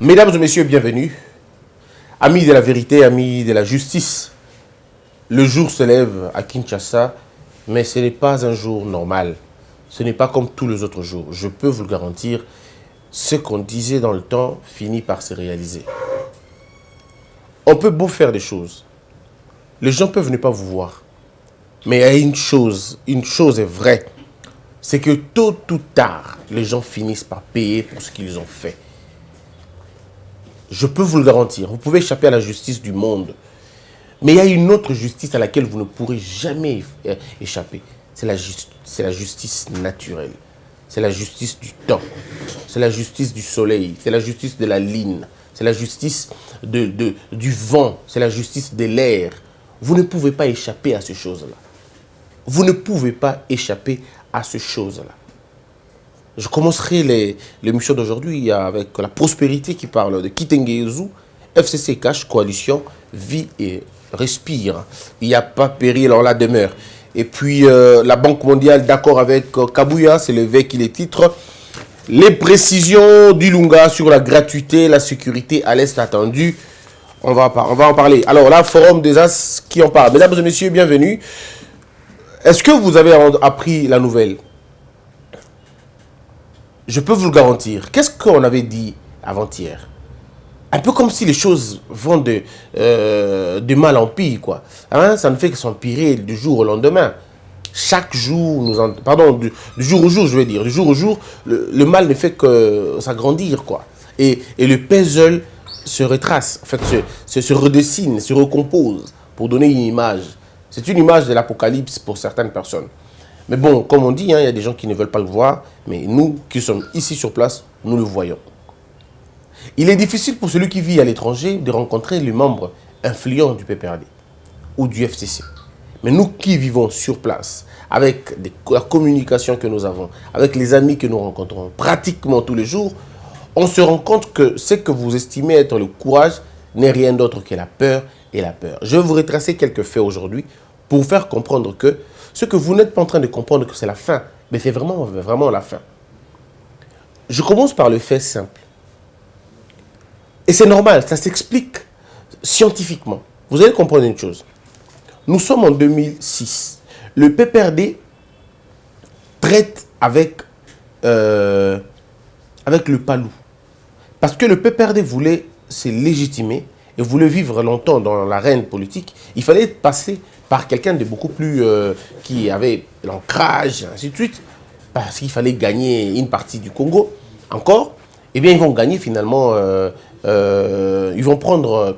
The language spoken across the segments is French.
Mesdames et messieurs, bienvenue. Amis de la vérité, amis de la justice, le jour se lève à Kinshasa, mais ce n'est pas un jour normal. Ce n'est pas comme tous les autres jours. Je peux vous le garantir, ce qu'on disait dans le temps finit par se réaliser. On peut beau faire des choses. Les gens peuvent ne pas vous voir. Mais il y a une chose est vraie. C'est que tôt ou tard, les gens finissent par payer pour ce qu'ils ont fait. Je peux vous le garantir. Vous pouvez échapper à la justice du monde. Mais il y a une autre justice à laquelle vous ne pourrez jamais échapper. C'est la justice naturelle. C'est la justice du temps. C'est la justice du soleil. C'est la justice de la ligne. C'est la justice du vent. C'est la justice de l'air. Vous ne pouvez pas échapper à ces choses-là. Vous ne pouvez pas échapper à ces choses-là. Je commencerai l'émission d'aujourd'hui avec la prospérité qui parle de Kitengezu, FCC Cash, coalition, vit et respire. Il n'y a pas péril en la demeure. Et puis la Banque mondiale, d'accord avec Kabouya, c'est le V qui les titre. Les précisions d'Ilunga sur la gratuité, la sécurité à l'Est attendue. On va en parler. Alors là, Forum des As qui en parle. Mesdames et messieurs, bienvenue. Est-ce que vous avez appris la nouvelle? Je peux vous le garantir. Qu'est-ce qu'on avait dit avant-hier? Un peu comme si les choses vont de mal en pire, quoi. Hein? Ça ne fait que s'empirer du jour au lendemain. Chaque jour, du jour au jour, je veux dire. Du jour au jour, le mal ne fait que s'agrandir, quoi. Et le puzzle se retrace, en fait, se redessine, se recompose pour donner une image. C'est une image de l'apocalypse pour certaines personnes. Mais bon, comme on dit, hein, il y a des gens qui ne veulent pas le voir, mais nous qui sommes ici sur place, nous le voyons. Il est difficile pour celui qui vit à l'étranger de rencontrer les membres influents du PPRD ou du FCC. Mais nous qui vivons sur place, avec la communication que nous avons, avec les amis que nous rencontrons pratiquement tous les jours, on se rend compte que ce que vous estimez être le courage n'est rien d'autre que la peur et la peur. Je vais vous retracer quelques faits aujourd'hui pour vous faire comprendre que ce que vous n'êtes pas en train de comprendre que c'est la fin, mais c'est vraiment, vraiment la fin. Je commence par le fait simple. Et c'est normal, ça s'explique scientifiquement. Vous allez comprendre une chose. Nous sommes en 2006. Le PPRD traite avec le Palou. Parce que le PPRD voulait se légitimer et voulait vivre longtemps dans l'arène politique. Il fallait passer par quelqu'un de beaucoup plus qui avait l'ancrage, et ainsi de suite, parce qu'il fallait gagner une partie du Congo. Encore, eh bien, ils vont gagner finalement, ils vont prendre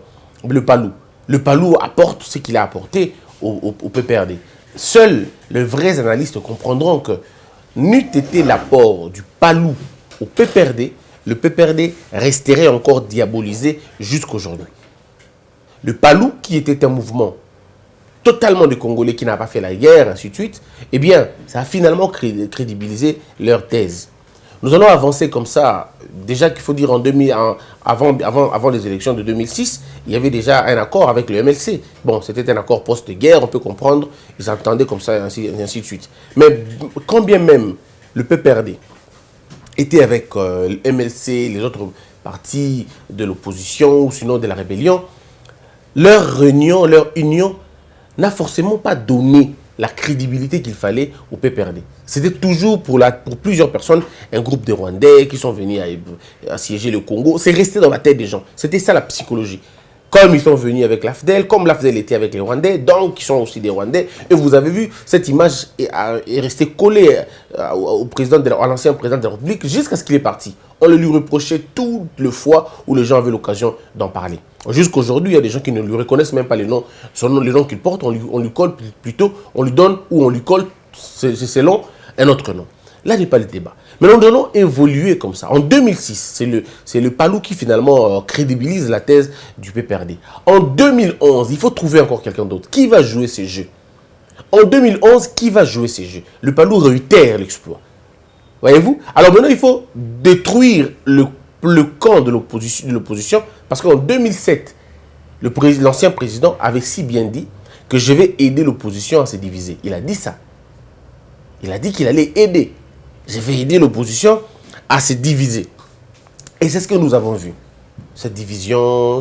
le Palou. Le Palou apporte ce qu'il a apporté au PPRD. Seuls les vrais analystes comprendront que n'eût été l'apport du Palou au PPRD, le PPRD resterait encore diabolisé jusqu'aujourd'hui. Le Palou, qui était un mouvement totalement de Congolais qui n'a pas fait la guerre, ainsi de suite, eh bien, ça a finalement crédibilisé leur thèse. Nous allons avancer comme ça. Déjà qu'il faut dire, avant les élections de 2006, il y avait déjà un accord avec le MLC. Bon, c'était un accord post-guerre, on peut comprendre. Ils entendaient comme ça, ainsi de suite. Mais quand bien même le PPRD était avec le MLC, les autres partis de l'opposition ou sinon de la rébellion, leur réunion, leur union n'a forcément pas donné la crédibilité qu'il fallait au PPRD. C'était toujours pour plusieurs personnes, un groupe de Rwandais qui sont venus assiéger le Congo. C'est resté dans la tête des gens. C'était ça la psychologie. Comme ils sont venus avec l'AFDEL, comme l'AFDEL était avec les Rwandais, donc ils sont aussi des Rwandais. Et vous avez vu, cette image est restée collée à l'ancien président de la République jusqu'à ce qu'il est parti. On le lui reprochait toutes les fois où les gens avaient l'occasion d'en parler. Jusqu'aujourd'hui, il y a des gens qui ne lui reconnaissent même pas les noms qu'il porte. On lui colle plutôt, on lui donne ou on lui colle, c'est selon un autre nom. Là n'est pas le débat. Mais nous allons évoluer comme ça. En 2006, c'est le Palou qui finalement crédibilise la thèse du PPRD. En 2011, il faut trouver encore quelqu'un d'autre. Qui va jouer ces jeux? En 2011, qui va jouer ces jeux? Le Palou réitère l'exploit. Voyez-vous? Alors maintenant, il faut détruire le camp de l'opposition parce qu'en 2007, l'ancien président avait si bien dit que je vais aider l'opposition à se diviser. Il a dit ça. Il a dit qu'il allait aider. Je vais aider l'opposition à se diviser. Et c'est ce que nous avons vu. cette division,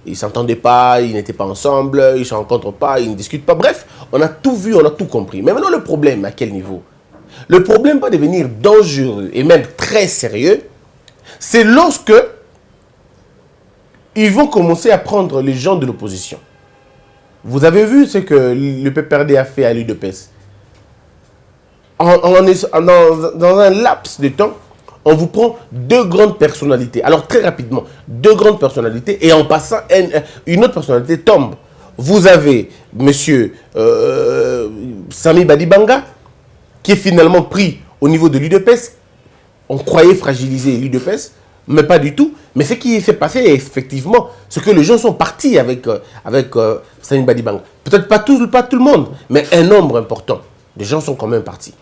ils ne s'entendaient pas, ils n'étaient pas ensemble, ils ne se rencontrent pas, ils ne discutent pas. Bref, on a tout vu, on a tout compris. Mais maintenant, le problème, à quel niveau? Le problème va devenir dangereux et même très sérieux, c'est lorsque ils vont commencer à prendre les gens de l'opposition. Vous avez vu ce que le PPRD a fait à l'UDPS. Dans un laps de temps, on vous prend deux grandes personnalités. Alors très rapidement, deux grandes personnalités et en passant, une autre personnalité tombe. Vous avez monsieur Sami Badibanga qui est finalement pris au niveau de l'UDPS. On croyait fragiliser l'UDPS, mais pas du tout. Mais ce qui s'est passé, effectivement, c'est que les gens sont partis avec Sami Badibanga. Peut-être pas tout le monde, mais un nombre important. Les gens sont quand même partis.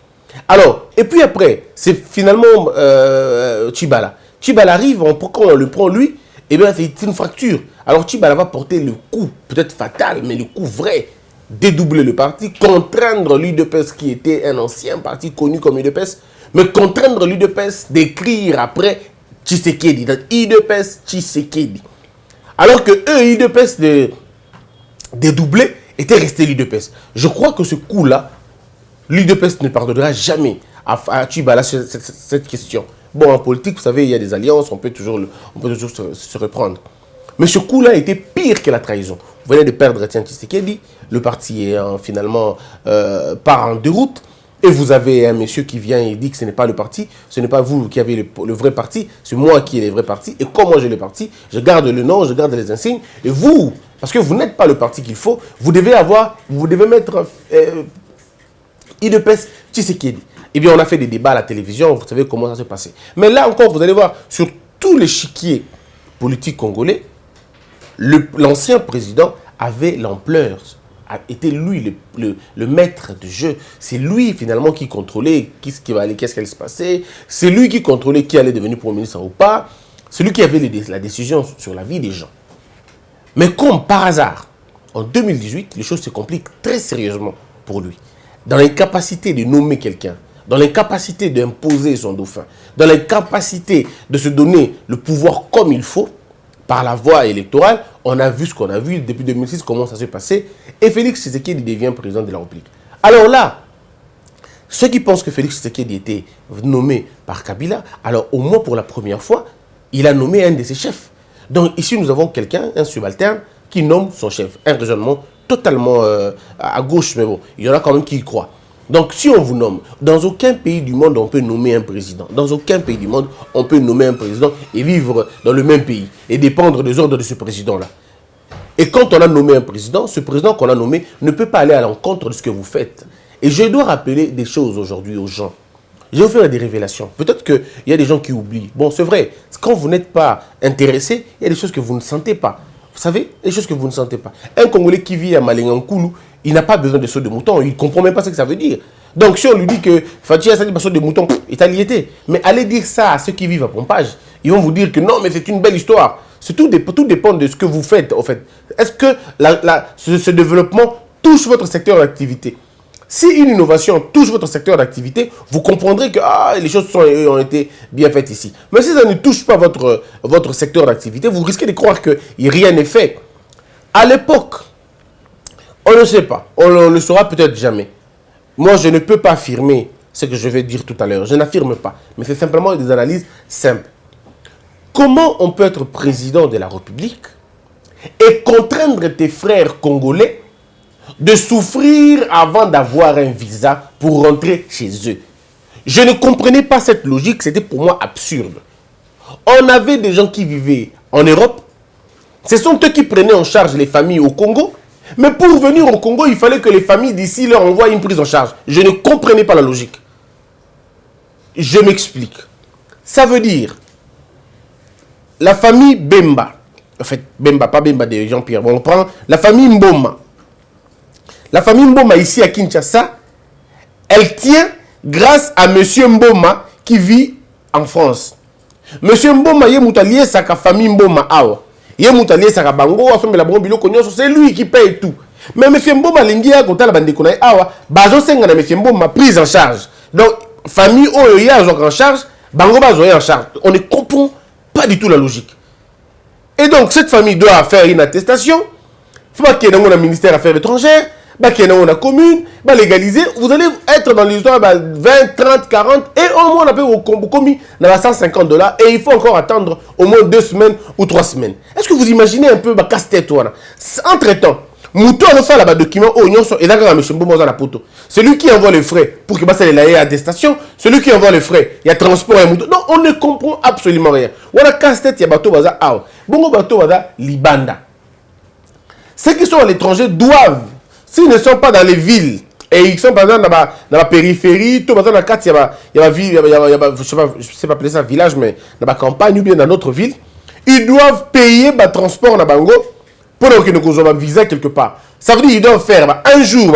Alors, et puis après, c'est finalement Tchibala. Tchibala arrive, quand on le prend lui, eh bien c'est une fracture. Alors Tchibala va porter le coup, peut-être fatal, mais le coup vrai, dédoubler le parti, contraindre l'UDPS qui était un ancien parti connu comme UDPS, mais contraindre l'UDPS d'écrire après Tshisekedi, donc UDPS Tshisekedi. Alors que eux, UDPS dédoublé, étaient restés l'UDPS. Je crois que ce coup-là, l'UDPS ne pardonnera jamais à Tchibala cette question. Bon, en politique, vous savez, il y a des alliances, on peut toujours se reprendre. Mais ce coup-là était pire que la trahison. Vous venez de perdre Etienne Tshisekedi, le parti est finalement part en déroute, et vous avez un monsieur qui vient et dit que ce n'est pas le parti, ce n'est pas vous qui avez le vrai parti, c'est moi qui ai le vrai parti, et comme moi j'ai le parti, je garde le nom, je garde les insignes, et vous, parce que vous n'êtes pas le parti qu'il faut, vous devez mettre UDPS Tshisekedi. Eh bien, on a fait des débats à la télévision, vous savez comment ça s'est passé. Mais là encore, vous allez voir, sur tout l'échiquier politique congolais, l'ancien président avait l'ampleur, était lui le maître du jeu. C'est lui finalement qui contrôlait qu'est-ce qui allait se passer. C'est lui qui contrôlait qui allait devenir Premier ministre ou pas. C'est lui qui avait la décision sur la vie des gens. Mais comme par hasard, en 2018, les choses se compliquent très sérieusement pour lui. Dans l'incapacité de nommer quelqu'un, dans l'incapacité d'imposer son dauphin, dans l'incapacité de se donner le pouvoir comme il faut, par la voie électorale, on a vu ce qu'on a vu depuis 2006, comment ça s'est passé, et Félix Tshisekedi devient président de la République. Alors là, ceux qui pensent que Félix Tshisekedi était nommé par Kabila, alors au moins pour la première fois, il a nommé un de ses chefs. Donc ici, nous avons quelqu'un, un subalterne, qui nomme son chef. Un raisonnement totalement à gauche, mais bon, il y en a quand même qui y croient. Donc, si on vous nomme, dans aucun pays du monde, on peut nommer un président. Dans aucun pays du monde, on peut nommer un président et vivre dans le même pays et dépendre des ordres de ce président-là. Et quand on a nommé un président, ce président qu'on a nommé ne peut pas aller à l'encontre de ce que vous faites. Et je dois rappeler des choses aujourd'hui aux gens. Je vais vous faire des révélations. Peut-être qu'il y a des gens qui oublient. Bon, c'est vrai, quand vous n'êtes pas intéressé, il y a des choses que vous ne sentez pas. Vous savez, des choses que vous ne sentez pas. Un Congolais qui vit à Malengankoulou, il n'a pas besoin de saut de mouton. Il ne comprend même pas ce que ça veut dire. Donc, si on lui dit que Fatia a dit saut de mouton, il t'a lié. Mais allez dire ça à ceux qui vivent à Pompage. Ils vont vous dire que non, mais c'est une belle histoire. Tout dépend de ce que vous faites, en fait. Est-ce que ce développement touche votre secteur d'activité? Si une innovation touche votre secteur d'activité, vous comprendrez que les choses ont été bien faites ici. Mais si ça ne touche pas votre secteur d'activité, vous risquez de croire que rien n'est fait. À l'époque, on ne sait pas. On ne le saura peut-être jamais. Moi, je ne peux pas affirmer ce que je vais dire tout à l'heure. Je n'affirme pas. Mais c'est simplement des analyses simples. Comment on peut être président de la République et contraindre tes frères congolais de souffrir avant d'avoir un visa pour rentrer chez eux? Je ne comprenais pas cette logique, c'était pour moi absurde. On avait des gens qui vivaient en Europe, ce sont eux qui prenaient en charge les familles au Congo, mais pour venir au Congo, il fallait que les familles d'ici leur envoient une prise en charge. Je ne comprenais pas la logique. Je m'explique. Ça veut dire, la famille Bemba, en fait, Bemba, pas Bemba de Jean-Pierre, bon, on prend la famille Mboma. La famille Mboma ici à Kinshasa, elle tient grâce à monsieur Mboma qui vit en France. Monsieur Mboma, il est sa famille Mboma awa. Il est sa bango, c'est lui qui paye tout. Mais monsieur Mboma, l'ingia kota la bande kona awa, bazo senga na monsieur Mboma prise en charge. Donc famille oyo ya en charge, bango bazo en charge. On ne comprend pas du tout la logique. Et donc, cette famille doit faire une attestation. Il faut pas qu'il y ait un ministère des Affaires étrangères, qu'il y ait une commune, légaliser. Vous allez être dans l'histoire 20, 30, 40, et au moins on a payé au commis $150, et il faut encore attendre au moins 2 semaines ou 3 semaines. Est-ce que vous imaginez un peu casse-tête? Entre-temps, Moutou a fait le document celui qui envoie les frais pour que ça ait attestation, celui qui envoie les frais, il y a transport et Moutou. Non, on ne comprend absolument rien. On a casse-tête, il y a bateau baza ah. Bongo bateau baza libanda. Ceux qui sont à l'étranger doivent, s'ils ne sont pas dans les villes, et ils sont par exemple dans la périphérie, tout dans la carte, il y a ville, je sais pas appeler ça village, mais dans la campagne ou bien dans notre ville, ils doivent payer le transport dans Bango pour qu'ils aient un visa quelque part. Ça veut dire qu'ils doivent faire un jour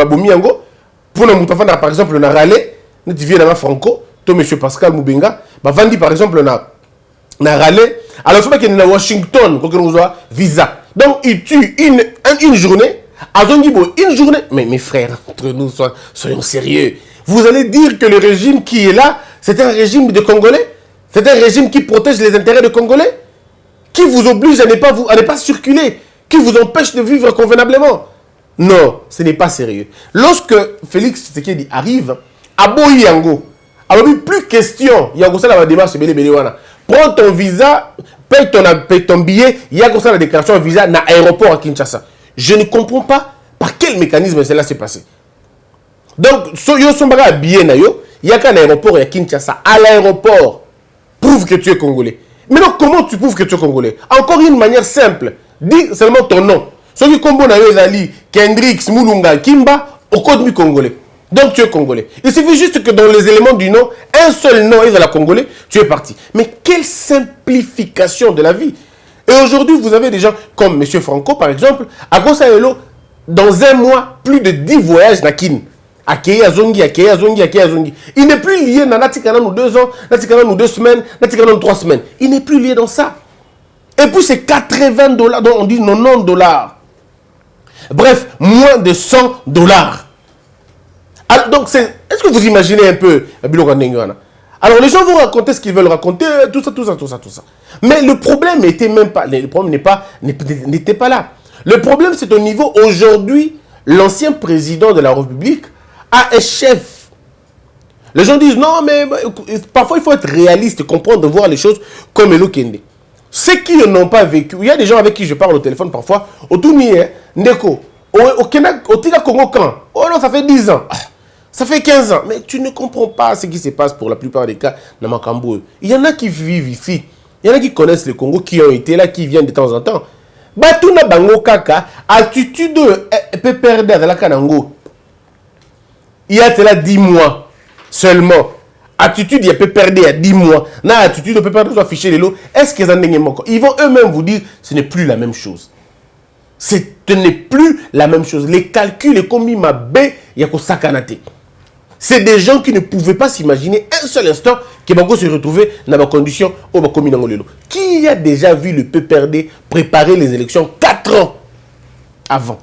pour nous par exemple dans Raleigh, nous viens dans Franco, toi monsieur Pascal Moubenga, vandi par exemple dans Raleigh, alors il faut qu'il y ait Washington pour que nous ayons visa. Donc il tue une journée, une journée. Mais mes frères, entre nous, soyons sérieux. Vous allez dire que le régime qui est là, c'est un régime de Congolais? C'est un régime qui protège les intérêts des Congolais? Qui vous oblige à ne pas circuler? Qui vous empêche de vivre convenablement? Non, ce n'est pas sérieux. Lorsque Félix Tshisekedi arrive, à Boyango, alors plus question, il y a aussi la démarche prends ton visa, paye ton billet, il y a la déclaration de visa dans l'aéroport à Kinshasa. Je ne comprends pas par quel mécanisme cela s'est passé. Donc, il y a qu'un aéroport à Kinshasa. À l'aéroport, prouve que tu es congolais. Mais donc, comment tu prouves que tu es congolais? Encore une manière simple. Dis seulement ton nom. Ceux qui combo Ali, Kendrix, Moulunga, Kimba, au code du congolais. Donc tu es congolais. Il suffit juste que dans les éléments du nom, un seul nom est à la congolais, tu es parti. Mais quelle simplification de la vie. Et aujourd'hui, vous avez des gens comme M. Franco, par exemple, à Gosaelo, dans un mois, plus de 10 voyages na Kin. Akeya Zongi. Il n'est plus lié dans Natikana nous 2 ans, Natikana nous 2 semaines, Natikana nous 3 semaines. Il n'est plus lié dans ça. Et puis c'est $80, donc on dit $90. Bref, moins de $100. Alors, donc, est-ce que vous imaginez un peu alors, les gens vont raconter ce qu'ils veulent raconter, tout ça. Mais le problème n'était même pas, le problème n'était pas là. Le problème, c'est au niveau, aujourd'hui, l'ancien président de la République a un chef. Les gens disent, non, mais parfois, il faut être réaliste, comprendre, voir les choses comme Elo Kende. Ceux qui n'ont pas vécu, il y a des gens avec qui je parle au téléphone parfois, autour de Ndeko, au Congo quand? Oh non, ça fait 10 ans. Ça fait 15 ans. Mais tu ne comprends pas ce qui se passe pour la plupart des cas dans Makambo. Il y en a qui vivent ici. Il y en a qui connaissent le Congo, qui ont été là, qui viennent de temps en temps. Batuna Bango Kaka, attitude peut perdre dans la Kanango. Il y a là 10 mois seulement. Attitude, il peut perdre il y a 10 mois. Na attitude, on peut perdre soit afficher les lots. Est-ce qu'ils en ont encore? Ils vont eux-mêmes vous dire ce n'est plus la même chose. Ce n'est plus la même chose. Les calculs, les commis ma B, il y a qu'au sakanate. C'est des gens qui ne pouvaient pas s'imaginer un seul instant qu'ils vont se retrouver dans la condition où ils commis dans le lot. Qui a déjà vu le PPRD préparer les élections 4 ans avant?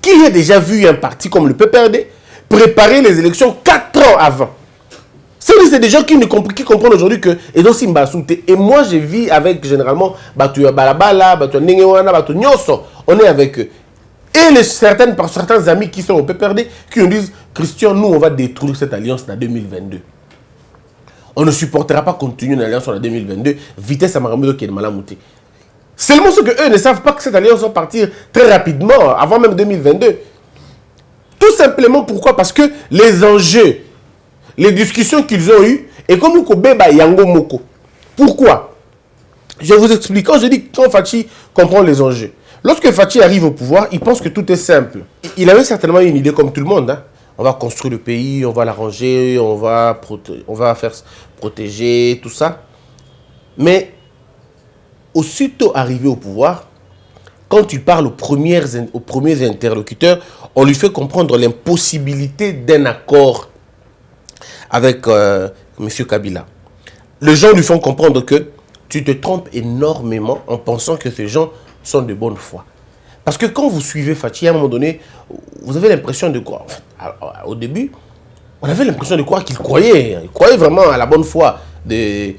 Qui a déjà vu un parti comme le PPRD préparer les élections 4 ans avant? C'est des gens qui comprennent aujourd'hui que et moi je vis avec généralement on est avec eux. Et certains amis qui sont au PPRD qui nous disent Christian, nous on va détruire cette alliance en 2022. On ne supportera pas continuer l'alliance en 2022. Vitesse à Maramudo qui est malamouté. Seulement ce que eux ne savent pas que cette alliance va partir très rapidement, avant même 2022. Tout simplement pourquoi? Parce que les enjeux, les discussions qu'ils ont eues, et comme nous beba yango moko. Pourquoi? Je vous explique. Quand je dis quand Fachi comprend les enjeux. Lorsque Fachi arrive au pouvoir, il pense que tout est simple. Il avait certainement une idée comme tout le monde. Hein. On va construire le pays, on va l'arranger, on va faire protéger, tout ça. Mais aussitôt arrivé au pouvoir, quand il parle aux premiers interlocuteurs, on lui fait comprendre l'impossibilité d'un accord avec M. Kabila. Les gens lui font comprendre que tu te trompes énormément en pensant que ces gens sont de bonne foi. Parce que quand vous suivez Fachi, à un moment donné, vous avez l'impression de croire. Au début, on avait l'impression de croire qu'il croyait. Il croyait vraiment à la bonne foi des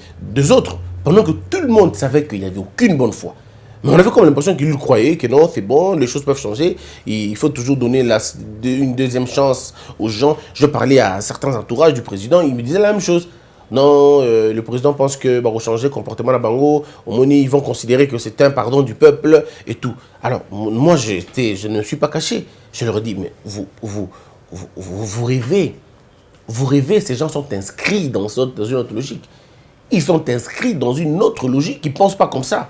autres. Pendant que tout le monde savait qu'il n'y avait aucune bonne foi. Mais on avait comme l'impression qu'il croyait que non, c'est bon, les choses peuvent changer. Il faut toujours donner une deuxième chance aux gens. Je parlais à certains entourages du président, ils me disaient la même chose. Non, le président pense que va changer le comportement de Bango. Au moins, ils vont considérer que c'est un pardon du peuple et tout. Alors, moi, je ne me suis pas caché. Je leur ai dit, mais vous rêvez. Vous rêvez, ces gens sont inscrits dans une autre logique. Ils sont inscrits dans une autre logique, ils ne pensent pas comme ça.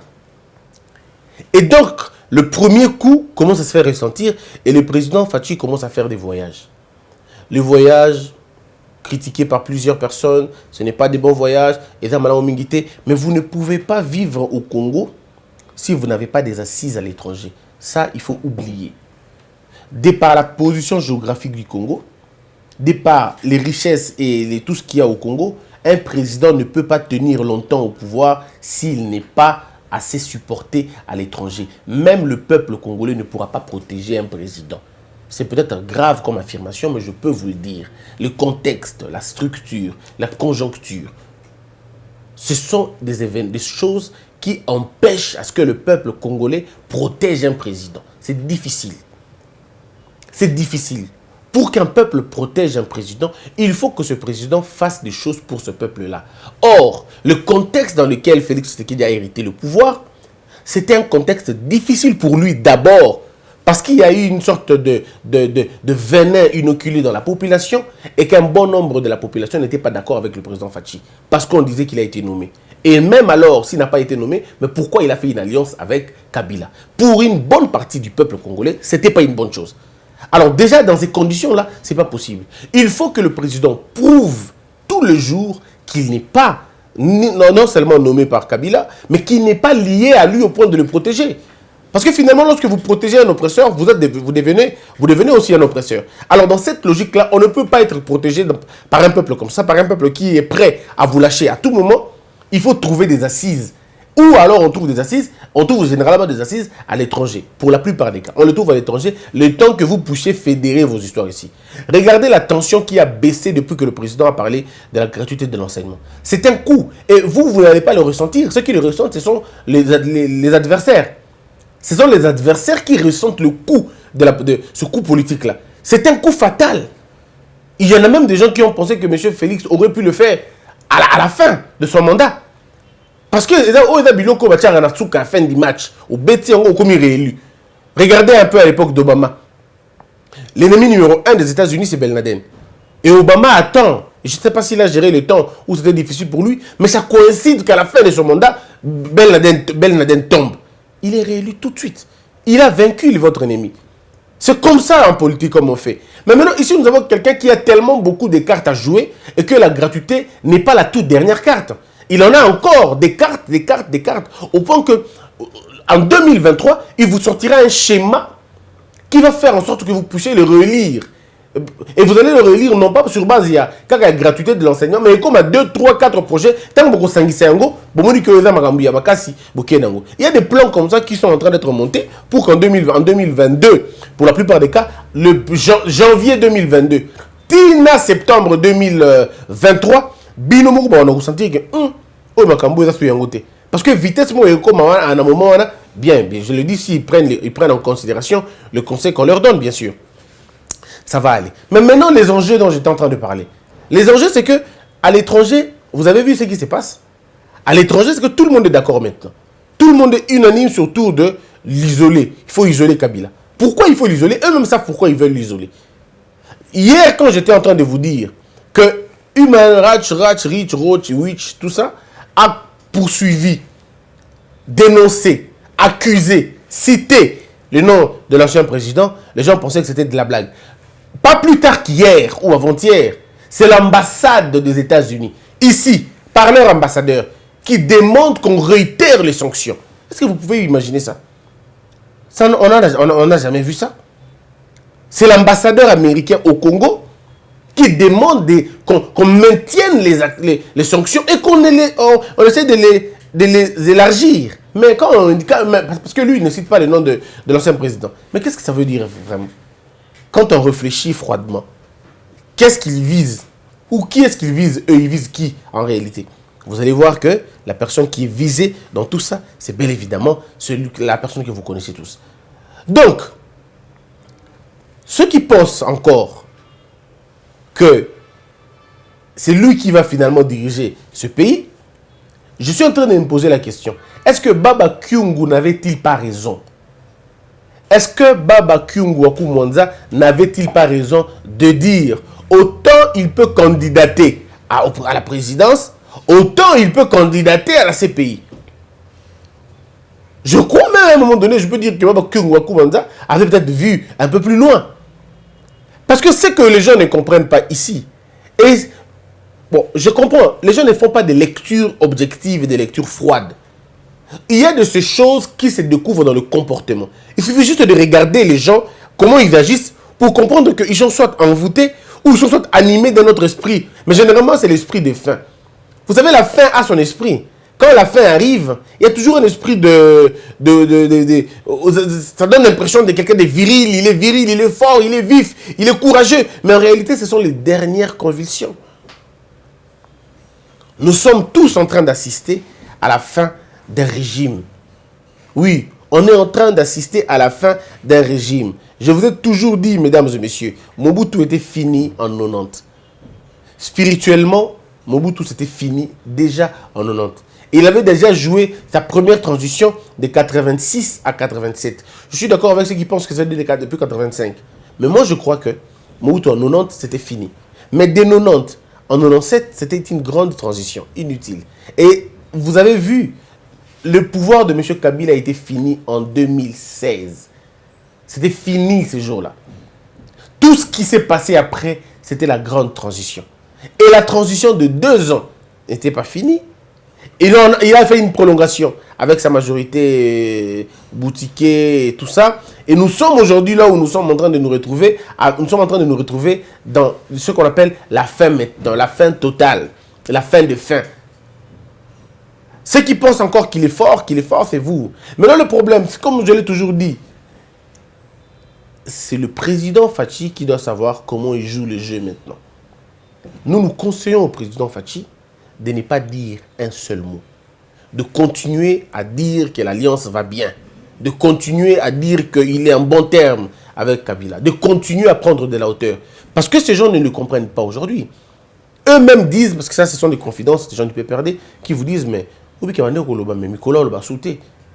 Et donc, le premier coup commence à se faire ressentir et le président Fachi commence à faire des voyages. Les voyages critiqués par plusieurs personnes, ce n'est pas des bons voyages, mais vous ne pouvez pas vivre au Congo si vous n'avez pas des assises à l'étranger. Ça, il faut oublier. De par la position géographique du Congo, de par les richesses et tout ce qu'il y a au Congo, un président ne peut pas tenir longtemps au pouvoir s'il n'est pas assez supporté à l'étranger. Même le peuple congolais ne pourra pas protéger un président. C'est peut-être grave comme affirmation, mais je peux vous le dire. Le contexte, la structure, la conjoncture, ce sont des choses qui empêchent à ce que le peuple congolais protège un président. C'est difficile. C'est difficile. Pour qu'un peuple protège un président, il faut que ce président fasse des choses pour ce peuple-là. Or, le contexte dans lequel Félix Tshisekedi a hérité le pouvoir, c'était un contexte difficile pour lui d'abord, parce qu'il y a eu une sorte de venin inoculé dans la population et qu'un bon nombre de la population n'était pas d'accord avec le président Fachi, parce qu'on disait qu'il a été nommé. Et même alors, s'il n'a pas été nommé, mais pourquoi il a fait une alliance avec Kabila? Pour une bonne partie du peuple congolais, ce n'était pas une bonne chose. Alors déjà, dans ces conditions-là, ce n'est pas possible. Il faut que le président prouve tous les jours qu'il n'est pas non seulement nommé par Kabila, mais qu'il n'est pas lié à lui au point de le protéger. Parce que finalement, lorsque vous protégez un oppresseur, vous devenez aussi un oppresseur. Alors dans cette logique-là, on ne peut pas être protégé par un peuple comme ça, par un peuple qui est prêt à vous lâcher à tout moment. Il faut trouver des assises. Ou alors on trouve des assises, on trouve généralement des assises à l'étranger. Pour la plupart des cas, on le trouve à l'étranger le temps que vous puissiez fédérer vos histoires ici. Regardez la tension qui a baissé depuis que le président a parlé de la gratuité de l'enseignement. C'est un coup. Et vous n'allez pas le ressentir. Ceux qui le ressentent, ce sont les adversaires. Ce sont les adversaires qui ressentent le coup de ce coup politique-là. C'est un coup fatal. Il y en a même des gens qui ont pensé que M. Félix aurait pu le faire à la fin de son mandat. Parce que les Biloko à la fin du match, au Béti, on a réélu. Regardez un peu à l'époque d'Obama. L'ennemi numéro 1 des États-Unis, c'est Ben Laden. Et Obama attend. Je ne sais pas s'il a géré le temps où c'était difficile pour lui, mais ça coïncide qu'à la fin de son mandat, Ben Laden tombe. Il est réélu tout de suite. Il a vaincu votre ennemi. C'est comme ça en politique comme on fait. Mais maintenant, ici, nous avons quelqu'un qui a tellement beaucoup de cartes à jouer et que la gratuité n'est pas la toute dernière carte. Il en a encore des cartes, au point que en 2023, il vous sortira un schéma qui va faire en sorte que vous puissiez le relire. Et vous allez le relire non pas sur base, il y a la gratuité de l'enseignement, mais comme à 2, 3, 4 projets, tant que vous il y a des plans comme ça qui sont en train d'être montés pour qu'en 2022, pour la plupart des cas, le janvier 2022, tina septembre 2023, binomo on a ressenti que parce que vitesse comme à un moment bien je le dis s'ils prennent en considération le conseil qu'on leur donne bien sûr. Ça va aller. Mais maintenant, les enjeux dont j'étais en train de parler. Les enjeux, c'est que à l'étranger, vous avez vu ce qui se passe? À l'étranger, c'est que tout le monde est d'accord maintenant. Tout le monde est unanime surtout de l'isoler. Il faut isoler Kabila. Pourquoi il faut l'isoler? Eux-mêmes savent pourquoi ils veulent l'isoler. Hier, quand j'étais en train de vous dire que Human Rights, Rich, Roach, Witch, tout ça, a poursuivi, dénoncé, accusé, cité le nom de l'ancien président, les gens pensaient que c'était de la blague. Pas plus tard qu'hier ou avant-hier, c'est l'ambassade des États-Unis, ici, par leur ambassadeur, qui demande qu'on réitère les sanctions. Est-ce que vous pouvez imaginer ça? On n'a jamais vu ça. C'est l'ambassadeur américain au Congo qui demande qu'on maintienne les sanctions et qu'on essaie de les élargir. Mais parce que lui, il ne cite pas le nom de l'ancien président. Mais qu'est-ce que ça veut dire vraiment? Quand on réfléchit froidement, qu'est-ce qu'ils visent? Ou qui est-ce qu'ils visent? Eux, ils visent qui en réalité? vous allez voir que la personne qui est visée dans tout ça, c'est bel évidemment la personne que vous connaissez tous. Donc, ceux qui pensent encore que c'est lui qui va finalement diriger ce pays, je suis en train de me poser la question. Est-ce que Baba Kyungu n'avait-il pas raison? Est-ce que Baba Kyungu Waku Mwanza n'avait-il pas raison de dire autant il peut candidater à la présidence, autant il peut candidater à la CPI? Je crois même à un moment donné, je peux dire que Baba Kyungu Waku Mwanza avait peut-être vu un peu plus loin. Parce que c'est que les gens ne comprennent pas ici. Et bon, je comprends, les gens ne font pas des lectures objectives et des lectures froides. Il y a de ces choses qui se découvrent dans le comportement. Il suffit juste de regarder les gens, comment ils agissent, pour comprendre qu'ils sont soit envoûtés ou ils sont soit animés dans notre esprit. Mais généralement, c'est l'esprit des fins. Vous savez, la fin a son esprit. Quand la fin arrive, il y a toujours un esprit ça donne l'impression de quelqu'un de viril, il est fort, il est vif, il est courageux. Mais en réalité, ce sont les dernières convulsions. Nous sommes tous en train d'assister à la fin d'un régime. Oui, on est en train d'assister à la fin d'un régime. Je vous ai toujours dit, mesdames et messieurs, Mobutu était fini en 90. Spirituellement, Mobutu c'était fini déjà en 90. Il avait déjà joué sa première transition de 86 à 87. Je suis d'accord avec ceux qui pensent que c'est depuis 85. Mais moi, je crois que Mobutu en 90, c'était fini. Mais dès 90, en 97, c'était une grande transition, inutile. Et vous avez vu, le pouvoir de M. Kabila a été fini en 2016. C'était fini ces jours-là. Tout ce qui s'est passé après, c'était la grande transition. Et la transition de 2 ans n'était pas finie. Il a fait une prolongation avec sa majorité boutiquée et tout ça. Et nous sommes aujourd'hui là où nous sommes en train de nous retrouver. Nous sommes en train de nous retrouver dans ce qu'on appelle la fin maintenant, la fin totale, la fin de fin. Ceux qui pensent encore qu'il est fort, c'est vous. Mais là, le problème, c'est comme je l'ai toujours dit, c'est le président Fachi qui doit savoir comment il joue le jeu maintenant. Nous conseillons au président Fachi de ne pas dire un seul mot. De continuer à dire que l'alliance va bien. De continuer à dire qu'il est en bon terme avec Kabila. De continuer à prendre de la hauteur. Parce que ces gens ne le comprennent pas aujourd'hui. Eux-mêmes disent, parce que ça, ce sont des confidences des gens du PPRD, qui vous disent, mais il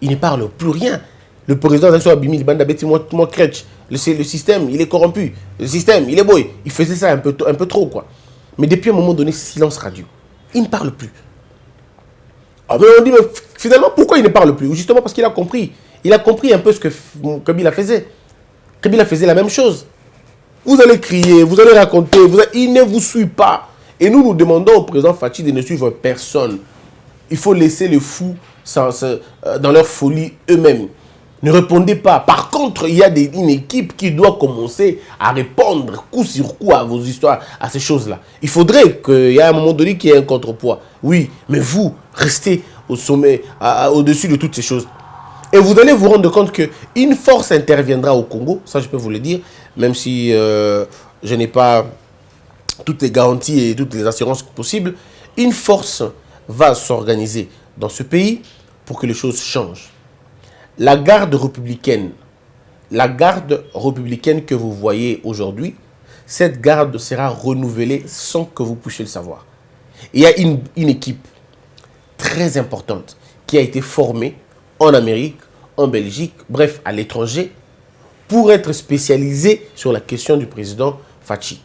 ne parle plus rien. Le président le système, il est corrompu. Le système, il est beau. Il faisait ça un peu trop, quoi. Mais depuis un moment donné, silence radio. Il ne parle plus. Ah, mais on dit, mais finalement, pourquoi il ne parle plus? Justement parce qu'il a compris. Il a compris un peu ce que Kabila faisait. Kabila faisait la même chose. Vous allez crier, vous allez raconter, il ne vous suit pas. Et nous demandons au président Fachi de ne suivre personne. Il faut laisser les fous dans leur folie eux-mêmes. Ne répondez pas. Par contre, il y a une équipe qui doit commencer à répondre coup sur coup à vos histoires, à ces choses-là. Il faudrait qu'il y ait un moment donné qu'il y ait un contrepoids. Oui, mais vous, restez au sommet, au-dessus de toutes ces choses. Et vous allez vous rendre compte qu'une force interviendra au Congo, ça je peux vous le dire, même si je n'ai pas toutes les garanties et toutes les assurances possibles. Une force va s'organiser dans ce pays pour que les choses changent. La garde républicaine que vous voyez aujourd'hui, cette garde sera renouvelée sans que vous puissiez le savoir. Il y a une équipe très importante qui a été formée en Amérique, en Belgique, bref, à l'étranger, pour être spécialisée sur la question du président Fachi.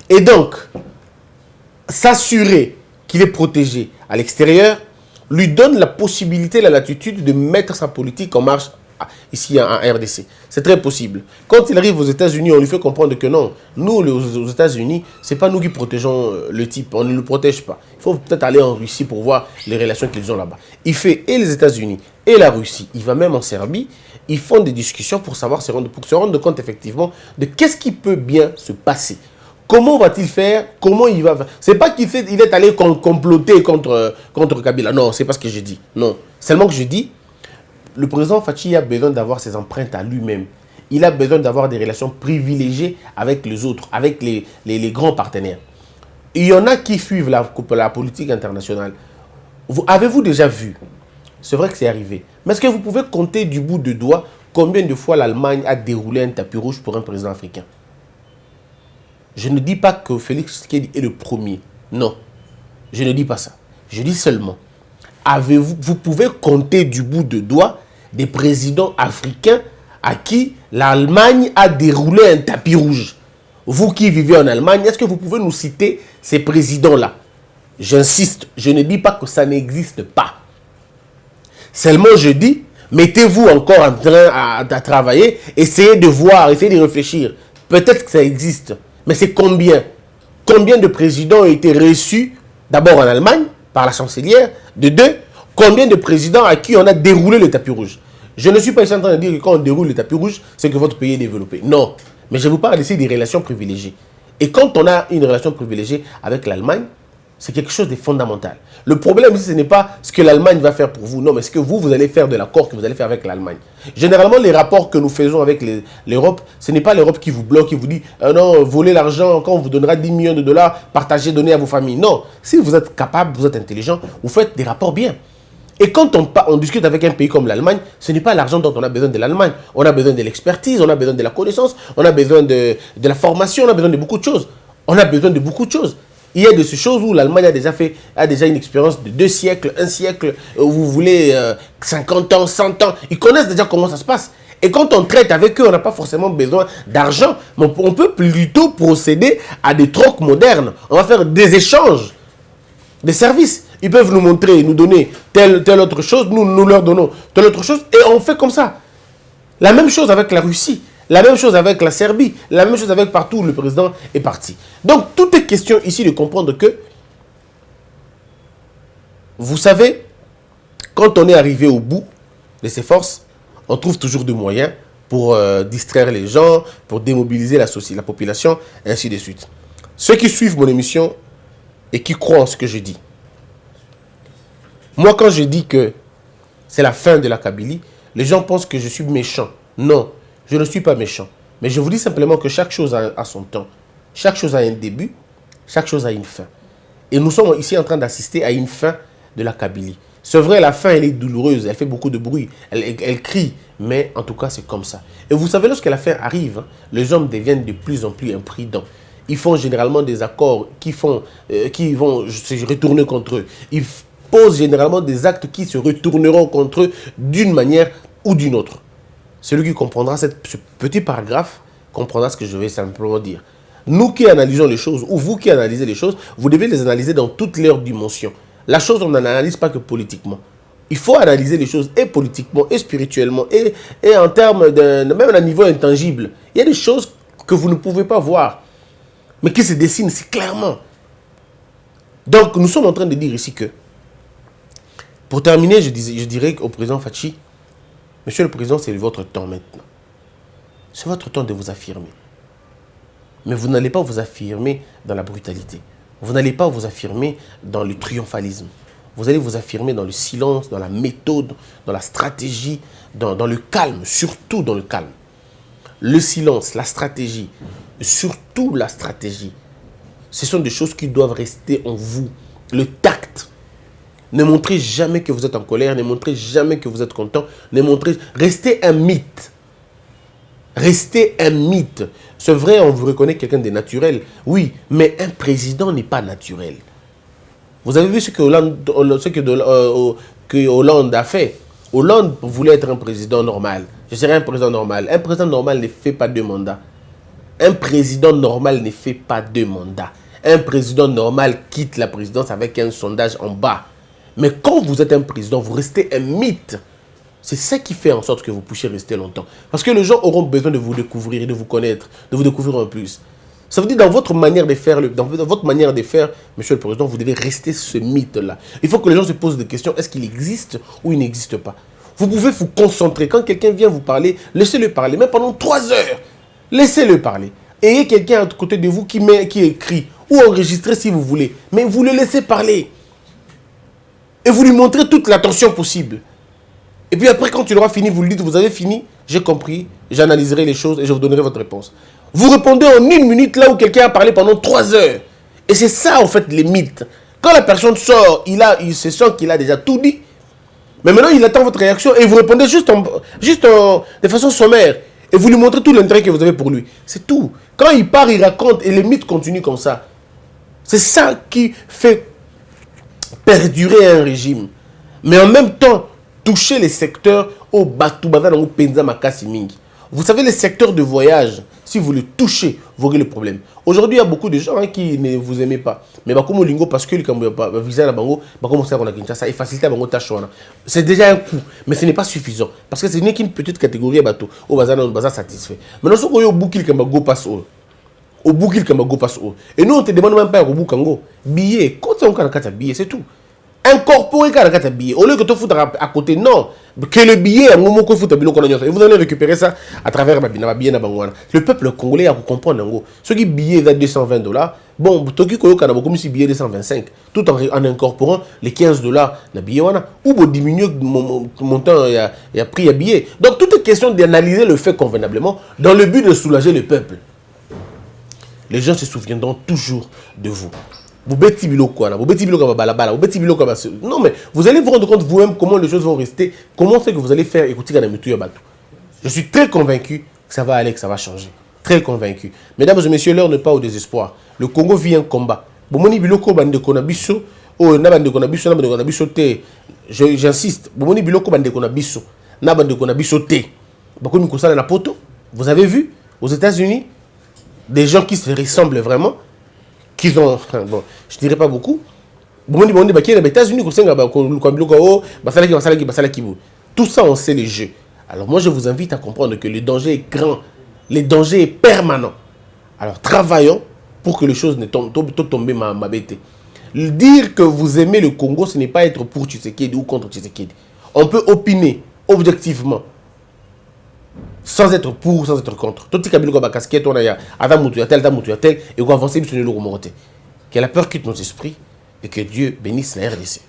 Et donc, s'assurer qu'il est protégé à l'extérieur, lui donne la possibilité, la latitude de mettre sa politique en marche ici en RDC. C'est très possible. Quand il arrive aux États-Unis, on lui fait comprendre que non, nous, aux États-Unis, ce n'est pas nous qui protégeons le type, on ne le protège pas. Il faut peut-être aller en Russie pour voir les relations qu'ils ont là-bas. Il fait et les États-Unis et la Russie, il va même en Serbie, ils font des discussions pour se rendre compte effectivement de qu'est-ce qui peut bien se passer. Comment va-t-il faire? Comment il va faire? C'est pas qu'il est allé comploter contre Kabila. Non, c'est pas ce que je dis. Non. Seulement que je dis, le président Fachi a besoin d'avoir ses empreintes à lui-même. Il a besoin d'avoir des relations privilégiées avec les autres, avec les grands partenaires. Il y en a qui suivent la politique internationale. Avez-vous déjà vu? C'est vrai que c'est arrivé. Mais est-ce que vous pouvez compter du bout de doigt combien de fois l'Allemagne a déroulé un tapis rouge pour un président africain? Je ne dis pas que Félix Tshisekedi est le premier. Non, je ne dis pas ça. Je dis seulement, vous pouvez compter du bout de doigt des présidents africains à qui l'Allemagne a déroulé un tapis rouge. Vous qui vivez en Allemagne, est-ce que vous pouvez nous citer ces présidents-là? J'insiste, je ne dis pas que ça n'existe pas. Seulement je dis, mettez-vous encore en train à travailler, essayez de voir, essayez de réfléchir. Peut-être que ça existe, mais c'est combien? Combien de présidents ont été reçus, d'abord en Allemagne, par la chancelière, de deux, combien de présidents à qui on a déroulé le tapis rouge? Je ne suis pas ici en train de dire que quand on déroule le tapis rouge, c'est que votre pays est développé. Non, mais je vous parle ici des relations privilégiées. Et quand on a une relation privilégiée avec l'Allemagne, c'est quelque chose de fondamental. Le problème ici, ce n'est pas ce que l'Allemagne va faire pour vous, non, mais ce que vous allez faire de l'accord que vous allez faire avec l'Allemagne. Généralement, les rapports que nous faisons avec l'Europe, ce n'est pas l'Europe qui vous bloque, qui vous dit non, volez l'argent, quand on vous donnera 10 millions de dollars, partagez, donnez à vos familles. Non, si vous êtes capable, vous êtes intelligent, vous faites des rapports bien. Et quand on discute avec un pays comme l'Allemagne, ce n'est pas l'argent dont on a besoin de l'Allemagne. On a besoin de l'expertise, on a besoin de la connaissance, on a besoin de la formation, on a besoin de beaucoup de choses. On a besoin de beaucoup de choses. Il y a de ces choses où l'Allemagne a déjà une expérience de 2 siècles, 1 siècle, où vous voulez 50 ans, 100 ans. Ils connaissent déjà comment ça se passe. Et quand on traite avec eux, on n'a pas forcément besoin d'argent, mais on peut plutôt procéder à des trocs modernes. On va faire des échanges, des services. Ils peuvent nous montrer, nous donner telle autre chose, nous leur donnons telle autre chose, et on fait comme ça. La même chose avec la Russie. La même chose avec la Serbie, la même chose avec partout où le président est parti. Donc, tout est question ici de comprendre que, vous savez, quand on est arrivé au bout de ses forces, on trouve toujours des moyens pour distraire les gens, pour démobiliser la population, et ainsi de suite. Ceux qui suivent mon émission et qui croient en ce que je dis, moi, quand je dis que c'est la fin de la Kabylie, les gens pensent que je suis méchant. Non. Je ne suis pas méchant, mais je vous dis simplement que chaque chose a son temps. Chaque chose a un début, chaque chose a une fin. Et nous sommes ici en train d'assister à une fin de la Kabylie. C'est vrai, la fin, elle est douloureuse, elle fait beaucoup de bruit, elle crie, mais en tout cas, c'est comme ça. Et vous savez, lorsque la fin arrive, les hommes deviennent de plus en plus imprudents. Ils font généralement des accords qui vont se retourner contre eux. Ils posent généralement des actes qui se retourneront contre eux d'une manière ou d'une autre. Celui qui comprendra ce petit paragraphe comprendra ce que je vais simplement dire. Nous qui analysons les choses, ou vous qui analysez les choses, vous devez les analyser dans toutes leurs dimensions. La chose, on n'analyse pas que politiquement. Il faut analyser les choses et politiquement, et spirituellement, et en termes même à un niveau intangible. Il y a des choses que vous ne pouvez pas voir, mais qui se dessinent si clairement. Donc, nous sommes en train de dire ici que, pour terminer, je dirais au président Fachi, Monsieur le Président, c'est votre temps maintenant. C'est votre temps de vous affirmer. Mais vous n'allez pas vous affirmer dans la brutalité. Vous n'allez pas vous affirmer dans le triomphalisme. Vous allez vous affirmer dans le silence, dans la méthode, dans la stratégie, dans le calme, surtout dans le calme. Le silence, la stratégie, surtout la stratégie, ce sont des choses qui doivent rester en vous. Le tact. Ne montrez jamais que vous êtes en colère, ne montrez jamais que vous êtes content, restez un mythe. Restez un mythe. C'est vrai, on vous reconnaît quelqu'un de naturel, oui, mais un président n'est pas naturel. Vous avez vu ce que Hollande a fait. Hollande voulait être un président normal. Je serais un président normal. Un président normal ne fait pas 2 mandats. Un président normal ne fait pas 2 mandats. Un président normal quitte la présidence avec un sondage en bas. Mais quand vous êtes un président, vous restez un mythe. C'est ça qui fait en sorte que vous puissiez rester longtemps. Parce que les gens auront besoin de vous découvrir, de vous connaître, de vous découvrir un plus. Ça veut dire dans votre manière de faire, Monsieur le Président, vous devez rester ce mythe-là. Il faut que les gens se posent des questions. Est-ce qu'il existe ou il n'existe pas? Vous pouvez vous concentrer. Quand quelqu'un vient vous parler, laissez-le parler. Même pendant 3 heures, laissez-le parler. Ayez quelqu'un à côté de vous qui écrit ou enregistré si vous voulez. Mais vous le laissez parler. Et vous lui montrez toute l'attention possible. Et puis après, quand il aura fini, vous lui dites, vous avez fini, j'ai compris, j'analyserai les choses et je vous donnerai votre réponse. Vous répondez en 1 minute là où quelqu'un a parlé pendant 3 heures. Et c'est ça, en fait, les mythes. Quand la personne sort, il se sent qu'il a déjà tout dit. Mais maintenant, il attend votre réaction et vous répondez de façon sommaire. Et vous lui montrez tout l'intérêt que vous avez pour lui. C'est tout. Quand il part, il raconte et les mythes continuent comme ça. C'est ça qui fait perdurer un régime. Mais en même temps, toucher les secteurs au Batou Bazar ou Penza Makasi Mingi. Vous savez, les secteurs de voyage, si vous les touchez, vous aurez le problème. Aujourd'hui, il y a beaucoup de gens qui ne vous aiment pas. Mais comme Lingo, parce que le visa na bango, ça facilite la bango tâche. C'est déjà un coup, mais ce n'est pas suffisant. Parce que ce n'est qu'une petite catégorie de bateaux. Au bazar satisfait. Maintenant, ce qu'on a au bout qu'il go passe au bout qu'il go passe au. Et nous, on te demande même pas au bout kango. Billet, quand on a un billet, c'est tout. Incorporer un billet. Au lieu que tu foutres à côté, non. Que le billet, et vous allez récupérer ça à travers ma billet. Le peuple congolais a comprendre. Ce qui billet est à $220, bon, Toki Koyoka comme si billet 225, tout en incorporant les $15 na billet ou pour diminuer mon montant et prix à billet. Donc, toute est question d'analyser le fait convenablement dans le but de soulager le peuple. Les gens se souviendront toujours de vous. Non, mais vous allez vous rendre compte vous-même comment les choses vont rester, comment c'est que vous allez faire écouter Kanamitu Yabatou. Je suis très convaincu que ça va aller, que ça va changer. Très convaincu. Mesdames et messieurs, l'heure n'est pas au désespoir. Le Congo vit un combat. J'insiste. Vous avez vu aux États-Unis des gens qui se ressemblent vraiment, qui ont, bon, je dirais pas beaucoup. Tout ça, on sait les jeux. Alors moi, je vous invite à comprendre que le danger est grand, le danger est permanent. Alors travaillons pour que les choses ne tombent ma bête. Dire que vous aimez le Congo, ce n'est pas être pour Tshisekedi ou contre Tshisekedi. On peut opiner objectivement, sans être pour, sans être contre. Tout ce qui est casquette, on a Adam tel, et on va avancer sur le lourd. Que la peur quitte nos esprits et que Dieu bénisse la RDC.